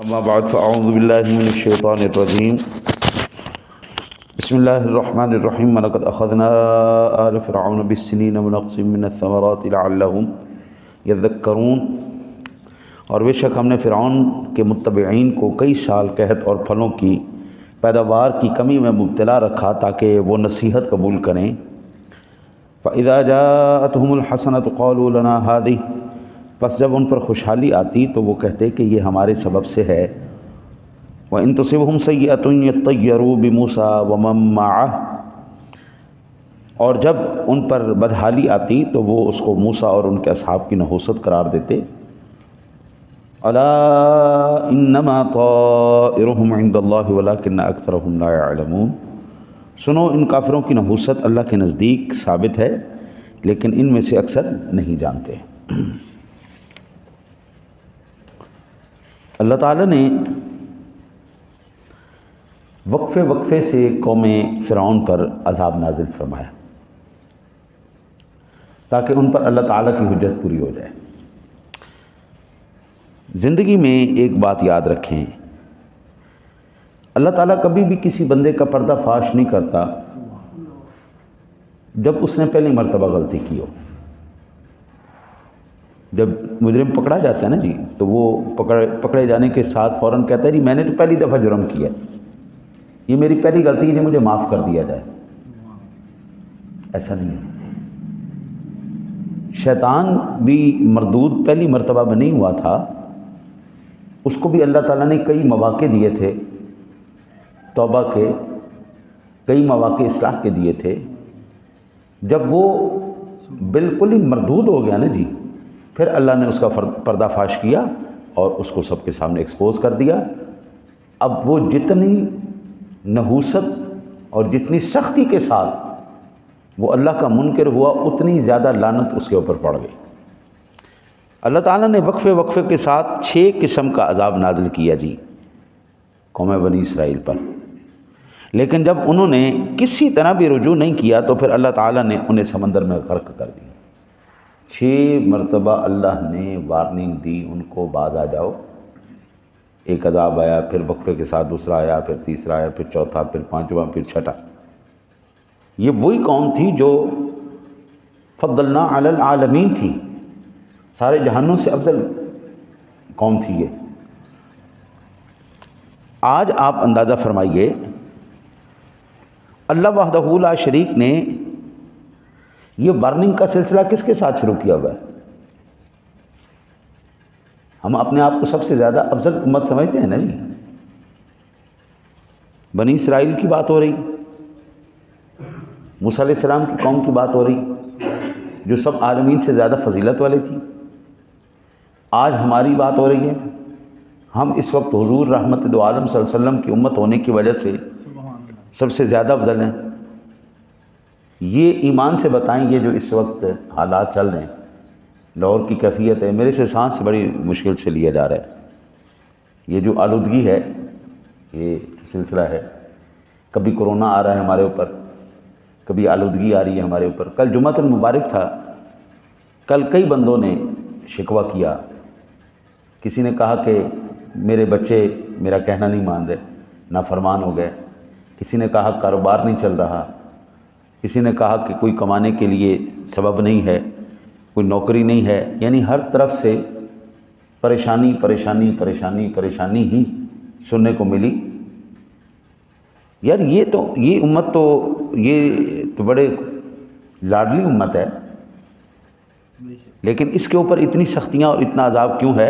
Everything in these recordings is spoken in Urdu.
اما بعد فاعوذ باللہ من الشیطان الرجیم بسم اللہ الرحمن الرحیم ولقد اخذنا آل فرعون بالسنین ونقص من الثمرات لعلہم یذکرون، اور بے شک ہم نے فرعون کے متبعین کو کئی سال قحط اور پھلوں کی پیداوار کی کمی میں مبتلا رکھا تاکہ وہ نصیحت قبول کریں۔ فَإِذَا جَاءَتْهُمُ الْحَسَنَةُ قَالُوا لَنَا هَٰذِهِ، پس جب ان پر خوشحالی آتی تو وہ کہتے کہ یہ ہمارے سبب سے ہے۔ وَإِن تُصِبْهُمْ سَيِّئَةٌ يَطَّيَّرُوا بِمُوسَىٰ وَمَن مَّعَهُ، اور جب ان پر بدحالی آتی تو وہ اس کو موسیٰ اور ان کے اصحاب کی نحوست قرار دیتے۔ أَلَا إِنَّمَا طَائِرُهُمْ عِندَ اللَّهِ وَلَٰكِنَّ أَكْثَرَهُمْ لَا يَعْلَمُونَ، سنو ان کافروں کی نحوست اللہ کے نزدیک ثابت ہے لیکن ان میں سے اکثر نہیں جانتے۔ اللہ تعالیٰ نے وقفے وقفے سے قوم فرعون پر عذاب نازل فرمایا تاکہ ان پر اللہ تعالیٰ کی حجت پوری ہو جائے۔ زندگی میں ایک بات یاد رکھیں، اللہ تعالیٰ کبھی بھی کسی بندے کا پردہ فاش نہیں کرتا جب اس نے پہلی مرتبہ غلطی کی ہو۔ جب مجرم پکڑا جاتا ہے نا جی، تو وہ پکڑے جانے کے ساتھ فوراً کہتا ہے جی میں نے تو پہلی دفعہ جرم کیا، یہ میری پہلی غلطی ہے، مجھے معاف کر دیا جائے۔ ایسا نہیں ہے۔ شیطان بھی مردود پہلی مرتبہ میں نہیں ہوا تھا، اس کو بھی اللہ تعالیٰ نے کئی مواقع دیے تھے توبہ کے، کئی مواقع اصلاح کے دیے تھے۔ جب وہ بالکل ہی مردود ہو گیا نا جی، پھر اللہ نے اس کا پردہ فاش کیا اور اس کو سب کے سامنے ایکسپوز کر دیا۔ اب وہ جتنی نحوست اور جتنی سختی کے ساتھ وہ اللہ کا منکر ہوا، اتنی زیادہ لعنت اس کے اوپر پڑ گئی۔ اللہ تعالیٰ نے وقفے وقفے کے ساتھ 6 قسم کا عذاب نازل کیا جی قوم بنی اسرائیل پر، لیکن جب انہوں نے کسی طرح بھی رجوع نہیں کیا تو پھر اللہ تعالیٰ نے انہیں سمندر میں غرق کر دیا۔ 6 مرتبہ اللہ نے وارننگ دی ان کو، باز آ جاؤ۔ ایک عذاب آیا، پھر وقفے کے ساتھ دوسرا آیا، پھر تیسرا آیا، پھر چوتھا، پھر پانچواں، پھر چھٹا۔ یہ وہی قوم تھی جو فضلنا علی العالمین تھی، سارے جہانوں سے افضل قوم تھی یہ۔ آج آپ اندازہ فرمائیے، اللہ وحدہ لا شریک نے یہ وارننگ کا سلسلہ کس کے ساتھ شروع کیا ہوا ہے؟ ہم اپنے آپ کو سب سے زیادہ افضل امت سمجھتے ہیں نا جی۔ بنی اسرائیل کی بات ہو رہی، موسیٰ علیہ السلام کی قوم کی بات ہو رہی جو سب عالمین سے زیادہ فضیلت والے تھی۔ آج ہماری بات ہو رہی ہے، ہم اس وقت حضور رحمت دو عالم صلی اللہ علیہ وسلم کی امت ہونے کی وجہ سے سب سے زیادہ افضل ہیں۔ یہ ایمان سے بتائیں، یہ جو اس وقت حالات چل رہے ہیں، لاہور کی کیفیت ہے، میرے سے سانس بڑی مشکل سے لیا جا رہا ہے۔ یہ جو آلودگی ہے، یہ سلسلہ ہے، کبھی کرونا آ رہا ہے ہمارے اوپر، کبھی آلودگی آ رہی ہے ہمارے اوپر۔ کل جمعہ المبارک تھا، کل کئی بندوں نے شکوہ کیا۔ کسی نے کہا کہ میرے بچے میرا کہنا نہیں مان رہے، نافرمان ہو گئے۔ کسی نے کہا کاروبار نہیں چل رہا، کسی نے کہا کہ کوئی کمانے کے لیے سبب نہیں ہے، کوئی نوکری نہیں ہے۔ یعنی ہر طرف سے پریشانی پریشانی پریشانی پریشانی ہی سننے کو ملی۔ یار یہ امت تو بڑے لاڈلی امت ہے، لیکن اس کے اوپر اتنی سختیاں اور اتنا عذاب کیوں ہے؟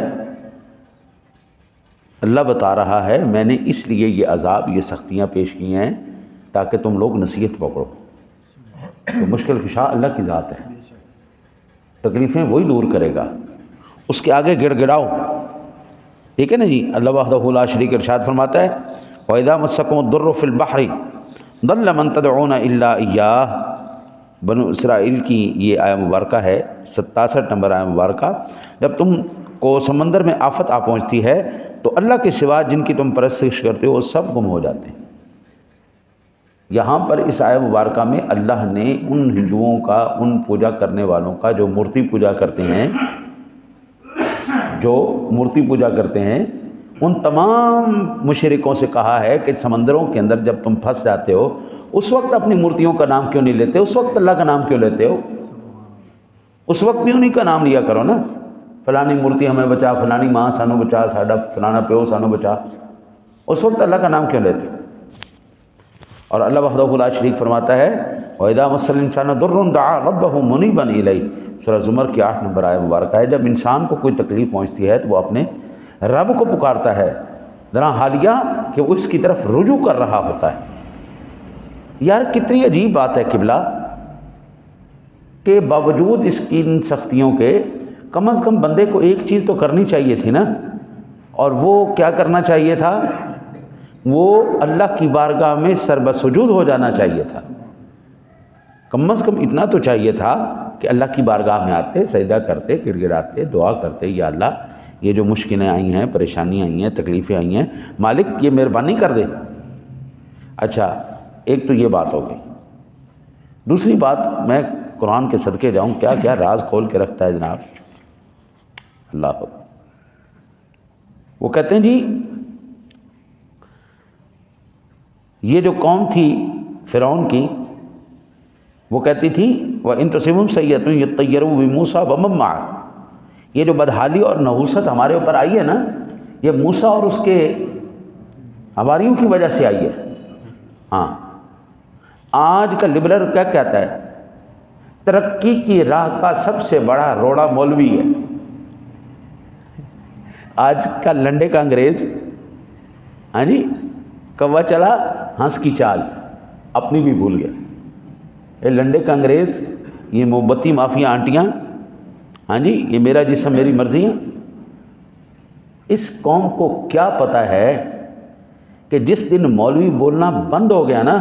اللہ بتا رہا ہے میں نے اس لیے یہ عذاب، یہ سختیاں پیش کی ہیں تاکہ تم لوگ نصیحت پکڑو۔ تو مشکل کشا اللہ کی ذات ہے، تکلیفیں وہی دور کرے گا، اس کے آگے گڑ گڑاؤ، ٹھیک ہے نا جی۔ اللہ وحدہ لا شریک ارشاد فرماتا ہے وَإِذَا مَسَّكُمُ الضُّرُّ فِي الْبَحْرِ ضَلَّ مَن تَدْعُونَ إِلَّا إِيَّاهُ، بنو اسرائیل کی یہ آیہ مبارکہ ہے، 67 نمبر آیہ مبارکہ۔ جب تم کو سمندر میں آفت آ پہنچتی ہے تو اللہ کے سوا جن کی تم پرستش کرتے ہو وہ سب گم ہو جاتے ہیں۔ یہاں پر اس آیہ مبارکہ میں اللہ نے ان ہندوؤں کا، ان پوجا کرنے والوں کا جو مورتی پوجا کرتے ہیں، ان تمام مشرکوں سے کہا ہے کہ سمندروں کے اندر جب تم پھنس جاتے ہو اس وقت اپنی مورتیوں کا نام کیوں نہیں لیتے، اس وقت اللہ کا نام کیوں لیتے ہو؟ اس وقت بھی انہی کا نام لیا کرو نا، فلانی مورتی ہمیں بچا، فلانی ماں سانو بچا، ساڈا فلانا پیو سانو بچا، اس وقت اللہ کا نام کیوں لیتے؟ اور اللہ وحدہ لا شریک فرماتا ہے وَإِذَا مَسَّ الْإِنسَانَ ضُرٌّ دَعَا رَبَّهُ مُنِيبًا إِلَيْهِ، سورہ زمر کی 8 نمبر آیت مبارکہ ہے، جب انسان کو کوئی تکلیف پہنچتی ہے تو وہ اپنے رب کو پکارتا ہے، ذرا حالیہ کہ وہ اس کی طرف رجوع کر رہا ہوتا ہے۔ یار کتنی عجیب بات ہے قبلہ کہ باوجود اس کی ان سختیوں کے کم از کم بندے کو ایک چیز تو کرنی چاہیے تھی نا، اور وہ کیا کرنا چاہیے تھا؟ وہ اللہ کی بارگاہ میں سر بسجود ہو جانا چاہیے تھا، کم از کم اتنا تو چاہیے تھا کہ اللہ کی بارگاہ میں آتے، سجدہ کرتے، گڑ گڑاتے، دعا کرتے، یا اللہ یہ جو مشکلیں آئی ہیں، پریشانیاں آئی ہیں، تکلیفیں آئی ہیں، مالک یہ مہربانی کر دے۔ اچھا ایک تو یہ بات ہو گئی، دوسری بات میں قرآن کے صدقے جاؤں، کیا کیا راز کھول کے رکھتا ہے جناب اللہ کو۔ وہ کہتے ہیں جی یہ جو قوم تھی فرعون کی، وہ کہتی تھی وَإِن تُصِبْهُمْ سَیِّئَةٌ یَطَّیَّرُوا بِمُوسَىٰ وَمَن مَّعَهُ، یہ جو بدحالی اور نحوست ہمارے اوپر آئی ہے نا، یہ موسیٰ اور اس کے حواریوں کی وجہ سے آئی ہے۔ ہاں آج کا لبرل کیا کہتا ہے؟ ترقی کی راہ کا سب سے بڑا روڑا مولوی ہے۔ آج کا لنڈے کا انگریز، ہاں جی، کوا چلا ہنس کی چال، اپنی بھی بھول گیا۔ یہ لنڈے کا انگریز، یہ موم بتی مافیا آنٹیاں، ہاں جی، یہ میرا جسم میری مرضیاں، اس قوم کو کیا پتہ ہے کہ جس دن مولوی بولنا بند ہو گیا نا،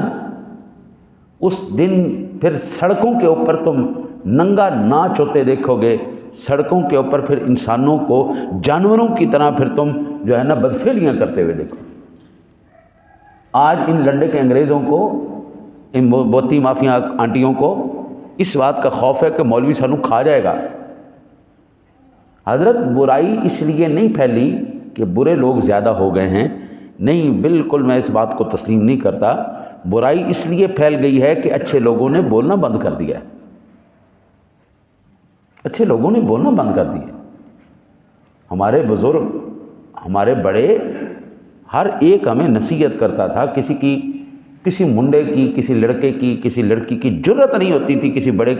اس دن پھر سڑکوں کے اوپر تم ننگا ناچ ہوتے دیکھو گے، سڑکوں کے اوپر پھر انسانوں کو جانوروں کی طرح پھر تم جو ہے نا بدفعلیاں کرتے ہوئے دیکھو۔ آج ان لنڈے کے انگریزوں کو، ان بوتی مافیا آنٹیوں کو اس بات کا خوف ہے کہ مولوی سانو کھا جائے گا۔ حضرت برائی اس لیے نہیں پھیلی کہ برے لوگ زیادہ ہو گئے ہیں، نہیں، بالکل میں اس بات کو تسلیم نہیں کرتا۔ برائی اس لیے پھیل گئی ہے کہ اچھے لوگوں نے بولنا بند کر دیا ہے، اچھے لوگوں نے بولنا بند کر دیا۔ ہمارے بزرگ، ہمارے بڑے، ہر ایک ہمیں نصیحت کرتا تھا، کسی منڈے کی، کسی لڑکے کی، کسی لڑکی کی جرت نہیں ہوتی تھی کسی بڑے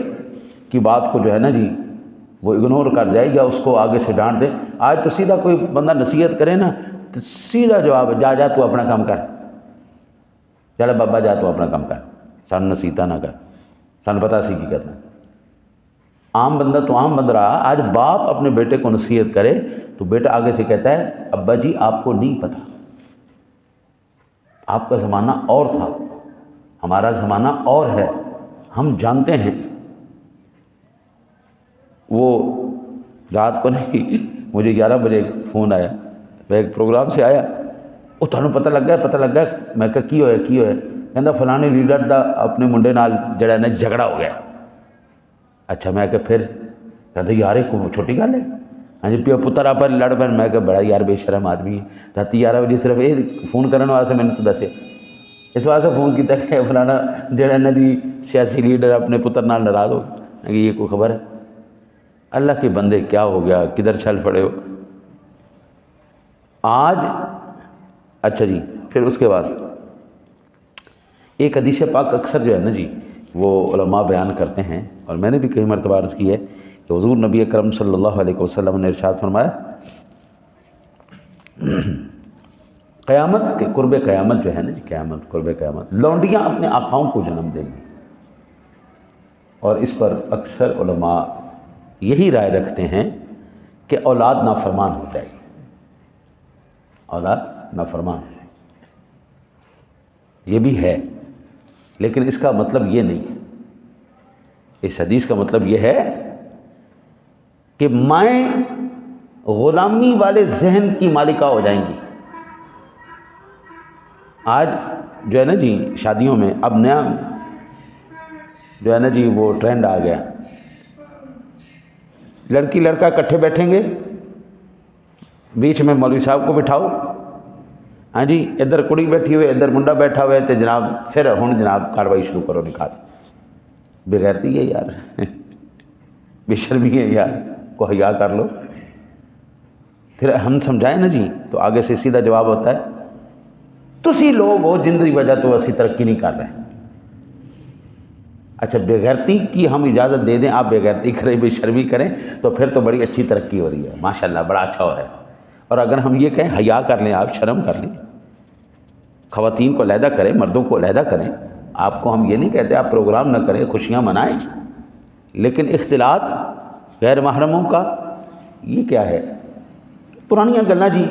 کی بات کو جو ہے نا جی وہ اگنور کر جائے یا اس کو آگے سے ڈانٹ دے۔ آج تو سیدھا کوئی بندہ نصیحت کرے نا تو سیدھا جواب ہے، جا تو اپنا کام کر، چل بابا جا تو اپنا کام کر، سان نصیحتہ نہ کر، سان پتہ سی کی کرنا۔ عام بندہ تو عام بندہ رہا، آج باپ اپنے بیٹے کو نصیحت کرے تو بیٹا آگے سے کہتا ہے ابا جی آپ کو نہیں پتہ، آپ کا زمانہ اور تھا، ہمارا زمانہ اور ہے، ہم جانتے ہیں۔ وہ رات کو نہیں، مجھے 11 بجے ایک فون آیا، میں ایک پروگرام سے آیا، وہ تھانوں پتہ لگ گیا، میں کہا کی ہویا کہندا فلانے لیڈر دا اپنے منڈے نال جڑا نا جھگڑا ہو گیا۔ اچھا میں کہ پھر کہتے یار ایک چھوٹی گل ہے، ہاں جی پیو پتر آپ لڑ پین، میں کہ بڑا یار بے شرم آدمی ہے، رات 11 بجے صرف یہ فون کرنے واسطے میں نے تو دسے، اس واسطے فون کیتا کہ فلانا جڑا نا جی سیاسی لیڈر اپنے پتر نال ناراض ہو، کہ یہ کوئی خبر ہے؟ اللہ کے بندے کیا ہو گیا، کدھر چل پڑے ہو آج؟ اچھا جی، پھر اس کے بعد ایک حدیث پاک اکثر جو ہے نا جی وہ علماء بیان کرتے ہیں، اور میں نے بھی کئی مرتبہ عرض کی ہے کہ حضور نبی اکرم صلی اللہ علیہ وسلم نے ارشاد فرمایا قیامت کے قرب قیامت جو ہے نا جی، قیامت قرب قیامت لونڈیاں اپنے آقاؤں کو جنم دیں گی، اور اس پر اکثر علماء یہی رائے رکھتے ہیں کہ اولاد نافرمان ہو جائے گی، اولاد نافرمان ہو جائے گی۔ یہ بھی ہے، لیکن اس کا مطلب یہ نہیں ہے، اس حدیث کا مطلب یہ ہے کہ مائیں غلامی والے ذہن کی مالکہ ہو جائیں گی۔ آج جو ہے نا جی شادیوں میں اب نیا جو ہے نا جی وہ ٹرینڈ آ گیا، لڑکی لڑکا اکٹھے بیٹھیں گے، بیچ میں مولوی صاحب کو بٹھاؤ، ہاں جی ادھر کڑی بیٹھی ہوئے ادھر منڈا بیٹھا ہوا ہے، تو جناب پھر ہن جناب کاروائی شروع کرو نکاح دی۔ بے غیرتی ہے یار، بے شرمی ہے یار، کو حیا کر لو۔ پھر ہم سمجھائیں نا جی تو آگے سے سیدھا جواب ہوتا ہے تسی لوگ ہو جن دی وجہ تو اسی ترقی نہیں کر رہے۔ اچھا بے غیرتی کی ہم اجازت دے دیں، آپ بے غیرتی کریں بے شرمی کریں تو پھر تو بڑی اچھی ترقی ہو رہی ہے، ماشاءاللہ بڑا اچھا ہو رہا ہے۔ اور اگر ہم یہ کہیں حیا کر لیں، آپ شرم کر لیں، خواتین کو علیحدہ کریں مردوں کو علیحدہ کریں، آپ کو ہم یہ نہیں کہتے آپ پروگرام نہ کریں، خوشیاں منائیں، لیکن اختلاط غیر محرموں کا یہ کیا ہے؟ پرانیاں گلاں جی،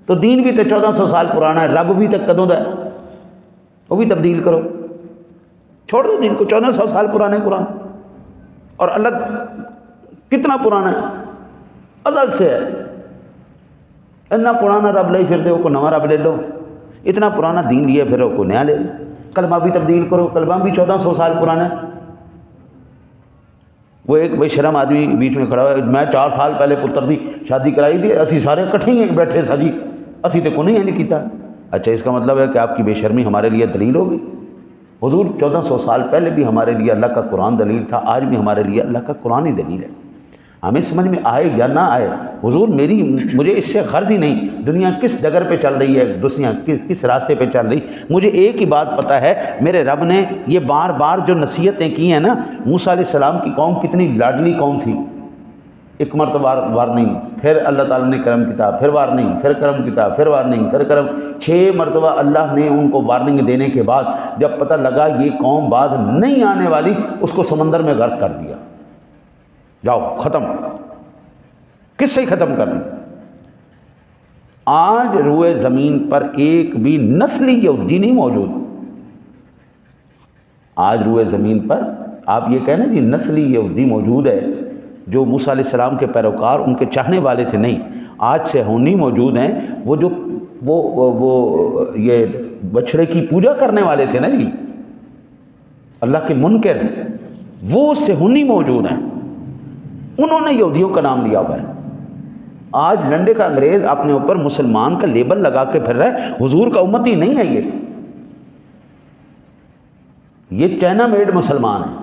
تو دین بھی تو 1400 سال پرانا ہے، رب بھی تک کدوں دا ہے، وہ بھی تبدیل کرو، چھوڑ دو دین کو، 1400 سال پرانے قرآن، اور اللہ کتنا پرانا ہے، ازل سے ہے، اتنا پرانا رب لے پھر دے کو نواں رب لے لو، اتنا پرانا دین لیا پھر کو نیا لے لو، کلمہ بھی تبدیل کرو، کلمہ بھی 1400 سال پرانا ہے۔ وہ ایک بے شرم آدمی بیچ میں کھڑا ہوا ہے، میں 4 سال پہلے پتر دی شادی کرائی تھی، اسی سارے کٹھے ہی بیٹھے سا جی، اسی تے کو نہیں کیتا۔ اچھا اس کا مطلب ہے کہ آپ کی بے شرمی ہمارے لیے دلیل ہوگی؟ حضور 1400 سال پہلے بھی ہمارے لیے اللہ کا قرآن دلیل تھا، آج بھی ہمارے لیے اللہ کا قرآن ہی دلیل ہے۔ ہمیں سمجھ میں آئے یا نہ آئے، حضور مجھے اس سے غرض ہی نہیں دنیا کس ڈگر پہ چل رہی ہے، دنیا کس راستے پہ چل رہی، مجھے ایک ہی بات پتہ ہے، میرے رب نے یہ بار بار جو نصیحتیں کی ہیں نا، موسیٰ علیہ السلام کی قوم کتنی لاڈلی قوم تھی، ایک مرتبہ وارننگ، پھر اللہ تعالیٰ نے کرم کیا، پھر وارننگ، پھر کرم کیا، پھر وارننگ، پھر کرم، 6 مرتبہ اللہ نے ان کو وارننگ دینے کے بعد جب پتہ لگا یہ قوم باز نہیں آنے والی، اس کو سمندر میں غرق کر دیا، جاؤ ختم، کس سے ختم کر دیا۔ آج روئے زمین پر ایک بھی نسلی یہودی نہیں موجود، آج روئے زمین پر آپ یہ کہنا جی نسلی یہودی موجود ہے، جو موسیٰ علیہ السلام کے پیروکار ان کے چاہنے والے تھے، نہیں، آج صہیونی موجود ہیں، وہ جو وہ یہ بچڑے کی پوجا کرنے والے تھے نا جی، اللہ کے منکر، وہ صہیونی موجود ہیں، انہوں نے یہودیوں کا نام لیا ہوا ہے۔ آج لنڈے کا انگریز اپنے اوپر مسلمان کا لیبل لگا کے پھر رہا ہے، حضور کا امتی نہیں ہے، یہ چائنا میڈ مسلمان ہے،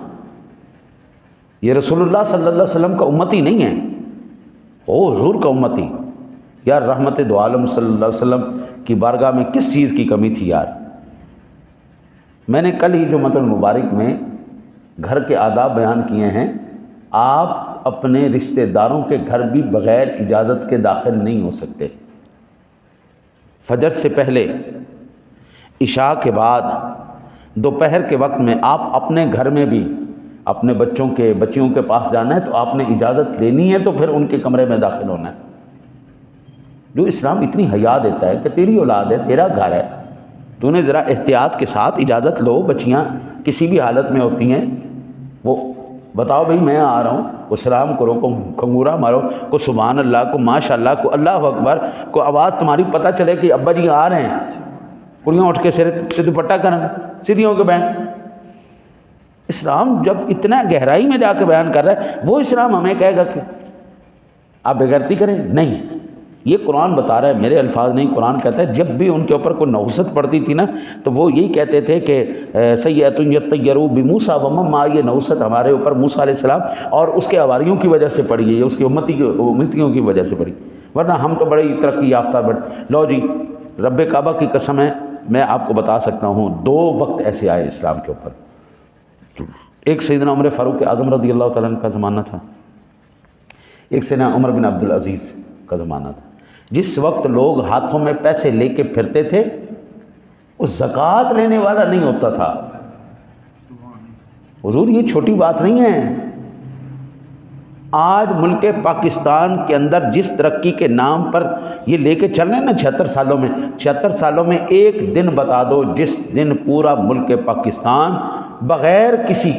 یہ رسول اللہ صلی اللہ علیہ وسلم کا امتی نہیں ہے، او حضور کا امتی۔ یار رحمت دو عالم صلی اللہ علیہ وسلم کی بارگاہ میں کس چیز کی کمی تھی یار؟ میں نے کل ہی جو مطلب مبارک میں گھر کے آداب بیان کیے ہیں، آپ اپنے رشتہ داروں کے گھر بھی بغیر اجازت کے داخل نہیں ہو سکتے، فجر سے پہلے، عشاء کے بعد، دوپہر کے وقت میں آپ اپنے گھر میں بھی اپنے بچیوں کے پاس جانا ہے تو آپ نے اجازت لینی ہے، تو پھر ان کے کمرے میں داخل ہونا ہے۔ جو اسلام اتنی حیا دیتا ہے کہ تیری اولاد ہے، تیرا گھر ہے، تو نے ذرا احتیاط کے ساتھ اجازت لو، بچیاں کسی بھی حالت میں ہوتی ہیں، وہ بتاؤ بھئی میں آ رہا ہوں، کو سلام کرو، کو کنگورا مارو، کو سبحان اللہ، کو ماشاءاللہ، کو اللہ اکبر، کو آواز تمہاری پتہ چلے کہ ابا جی آ رہے ہیں، کڑیاں اٹھ کے سر تے دوپٹہ کریں، سیدھی ہو کے بیٹھ۔ اسلام جب اتنا گہرائی میں جا کے بیان کر رہا ہے، وہ اسلام ہمیں کہے گا کہ آپ بغیرتی کریں؟ نہیں، یہ قرآن بتا رہا ہے، میرے الفاظ نہیں، قرآن کہتا ہے جب بھی ان کے اوپر کوئی نحوست پڑتی تھی نا تو وہ یہی کہتے تھے کہ سیئۃ یطیروا بموسیٰ ومن معہ، یہ نحوست ہمارے اوپر موسیٰ علیہ السلام اور اس کے حواریوں کی وجہ سے پڑی ہے، یہ اس کی امتیوں کی وجہ سے پڑی، ورنہ ہم تو بڑے ترقی یافتہ لو جی، رب کعبہ کی قسم ہے، میں آپ کو بتا سکتا ہوں 2 وقت ایسے آئے اسلام کے اوپر۔ ایک سیدنا عمر فاروق اعظم رضی اللہ تعالیٰ عنہ کا زمانہ تھا، ایک سیدنا عمر بن عبد العزیز کا زمانہ تھا۔ جس وقت لوگ ہاتھوں میں پیسے لے کے پھرتے تھے، وہ زکوٰۃ لینے والا نہیں ہوتا تھا۔ حضور یہ چھوٹی بات نہیں ہے۔ آج ملک پاکستان کے اندر جس ترقی کے نام پر یہ لے کے چل رہے ہیں نا 76 سالوں میں ایک دن بتا دو جس دن پورا ملک پاکستان بغیر کسی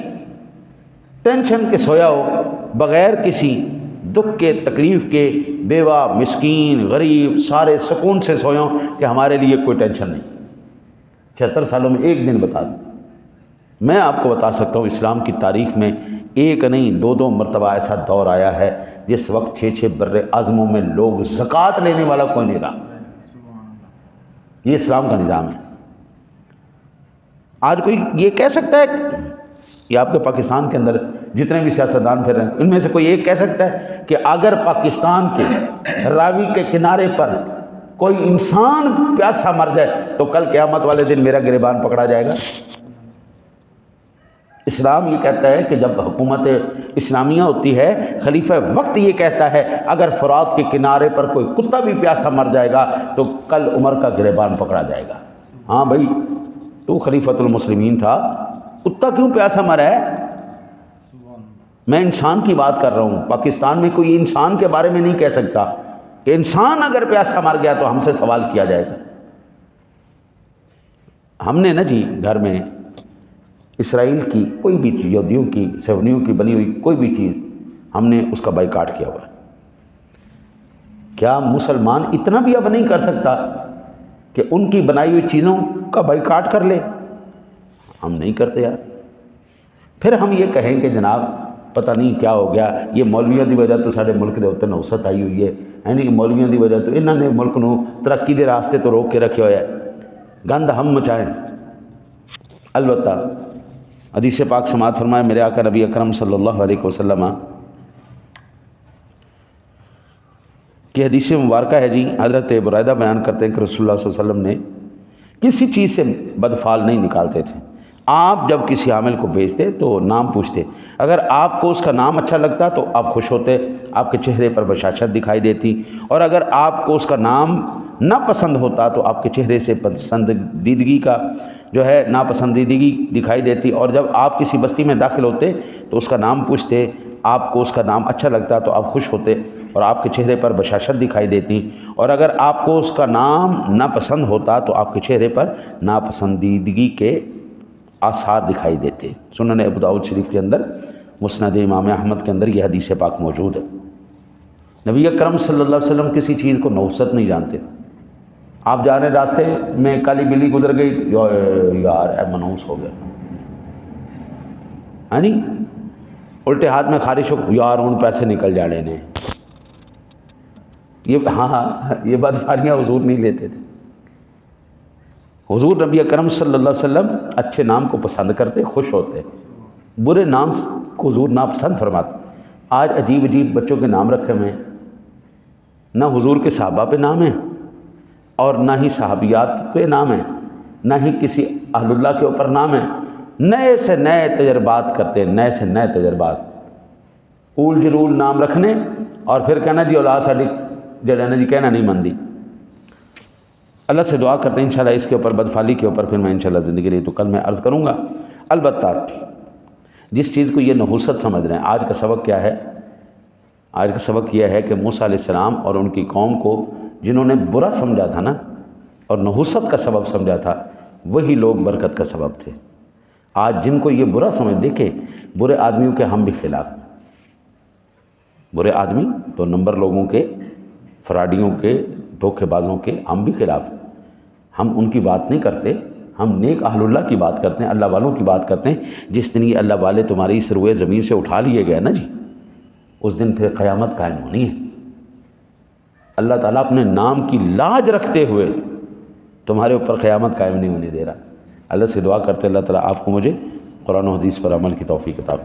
ٹینشن کے سویا ہو، بغیر کسی دکھ کے، تکلیف کے، بیوہ، مسکین، غریب، سارے سکون سے سویا ہوں کہ ہمارے لیے کوئی ٹینشن نہیں۔ 76 سالوں میں ایک دن بتا دو۔ میں آپ کو بتا سکتا ہوں اسلام کی تاریخ میں ایک نہیں دو دو مرتبہ ایسا دور آیا ہے جس وقت 6 بر اعظموں میں لوگ زکوٰۃ لینے والا کوئی نہیں رہا۔ یہ اسلام کا نظام ہے۔ آج کوئی یہ کہہ سکتا ہے، یہ آپ کے پاکستان کے اندر جتنے بھی سیاستدان پھر رہے ہیں ان میں سے کوئی ایک کہہ سکتا ہے کہ اگر پاکستان کے راوی کے کنارے پر کوئی انسان پیاسا مر جائے تو کل قیامت والے دن میرا گریبان پکڑا جائے گا؟ اسلام یہ کہتا ہے کہ جب حکومت اسلامیہ ہوتی ہے، خلیفہ وقت یہ کہتا ہے اگر فرات کے کنارے پر کوئی کتا بھی پیاسا مر جائے گا تو کل عمر کا گریبان پکڑا جائے گا۔ ہاں بھائی، تو خلیفۃ المسلمین تھا، کتا کیوں پیاسا مرا ہے؟ میں انسان کی بات کر رہا ہوں۔ پاکستان میں کوئی انسان کے بارے میں نہیں کہہ سکتا کہ انسان اگر پیاسا مر گیا تو ہم سے سوال کیا جائے گا۔ ہم نے نا جی گھر میں اسرائیل کی کوئی بھی چیز، یہودیوں کی، صہیونیوں کی بنی ہوئی کوئی بھی چیز ہم نے اس کا بائیکاٹ کیا ہوا ہے۔ کیا مسلمان اتنا بھی اب نہیں کر سکتا کہ ان کی بنائی ہوئی چیزوں کا بائیکاٹ کر لے؟ ہم نہیں کرتے یار۔ پھر ہم یہ کہیں کہ جناب پتہ نہیں کیا ہو گیا، یہ مولویوں کی وجہ تو سارے ملک کے اتنے نوست آئی ہوئی ہے، یعنی مولویوں کی وجہ تو انہوں نے ملک نو ترقی کے راستے تو روک کے رکھے ہوا ہے، گند ہم مچائیں۔ البتہ حدیث پاک سماعت فرمائے میرے آقا نبی اکرم صلی اللہ علیہ وسلم کی حدیث مبارکہ ہے جی، حضرت برائدہ بیان کرتے ہیں کہ رسول اللہ صلی اللہ علیہ وسلم نے کسی چیز سے بدفعال نہیں نکالتے تھے۔ آپ جب کسی عامل کو بھیجتے تو نام پوچھتے، اگر آپ کو اس کا نام اچھا لگتا تو آپ خوش ہوتے، آپ کے چہرے پر بشاشت دکھائی دیتی، اور اگر آپ کو اس کا نام ناپسند ہوتا تو آپ کے چہرے سے پسندیدگی کا جو ہے ناپسندیدگی دکھائی دیتی، اور جب آپ کسی بستی میں داخل ہوتے تو اس کا نام پوچھتے، آپ کو اس کا نام اچھا لگتا تو آپ خوش ہوتے اور آپ کے چہرے پر بشاشت دکھائی دیتی، اور اگر آپ کو اس کا نام ناپسند ہوتا تو آپ کے چہرے پر ناپسندیدگی کے آثار دکھائی دیتے۔ سنن ابو داؤد شریف کے اندر، مسند امام احمد کے اندر یہ حدیث پاک موجود ہے۔ نبی اکرم صلی اللہ علیہ وسلم کسی چیز کو نحوست نہیں جانتے۔ آپ جا رہے راستے میں کالی بلی گزر گئی، یار اے منحوس ہو گیا، ہاں جی، الٹے ہاتھ میں خارش ہو، یار ان پیسے نکل جانے نے، یہ ہاں یہ بدفعلیاں حضور نہیں لیتے تھے۔ حضور نبی اکرم صلی اللہ علیہ وسلم اچھے نام کو پسند کرتے، خوش ہوتے، برے نام کو حضور ناپسند فرماتے۔ آج عجیب عجیب بچوں کے نام رکھے ہوئے ہیں، نہ حضور کے صحابہ پہ نام ہے اور نہ ہی صحابیات پہ نام ہے، نہ ہی کسی اہل اللہ کے اوپر نام ہے، نئے سے نئے تجربات کرتے ہیں، نئے سے نئے تجربات، اول جلول نام رکھنے اور پھر کہنا جی اولاد ساڈی جڑا نا جی کہنا نہیں مندی۔ اللہ سے دعا کرتے ہیں انشاءاللہ اس کے اوپر بدفعلی کے اوپر پھر میں انشاءاللہ زندگی رہی تو کل میں عرض کروں گا۔ البتہ جس چیز کو یہ نحوست سمجھ رہے ہیں، آج کا سبق کیا ہے؟ آج کا سبق یہ ہے کہ موسیٰ علیہ السلام اور ان کی قوم کو جنہوں نے برا سمجھا تھا نا اور نحوست کا سبب سمجھا تھا، وہی لوگ برکت کا سبب تھے۔ آج جن کو یہ برا سمجھ، دیکھیں برے آدمیوں کے ہم بھی خلاف ہیں۔ برے آدمی تو نمبر لوگوں کے، فراڈیوں کے، دھوکے بازوں کے ہم بھی خلاف ہیں۔ ہم ان کی بات نہیں کرتے، ہم نیک اہل اللہ کی بات کرتے ہیں، اللہ والوں کی بات کرتے ہیں۔ جس دن یہ اللہ والے تمہاری اس روئے زمین سے اٹھا لیے گئے نا جی، اس دن پھر قیامت قائم ہونی ہے۔ اللہ تعالیٰ اپنے نام کی لاج رکھتے ہوئے تمہارے اوپر قیامت قائم نہیں ہونے دے رہا۔ اللہ سے دعا کرتے اللہ تعالیٰ آپ کو مجھے قرآن و حدیث پر عمل کی توفیق عطا فرمائے۔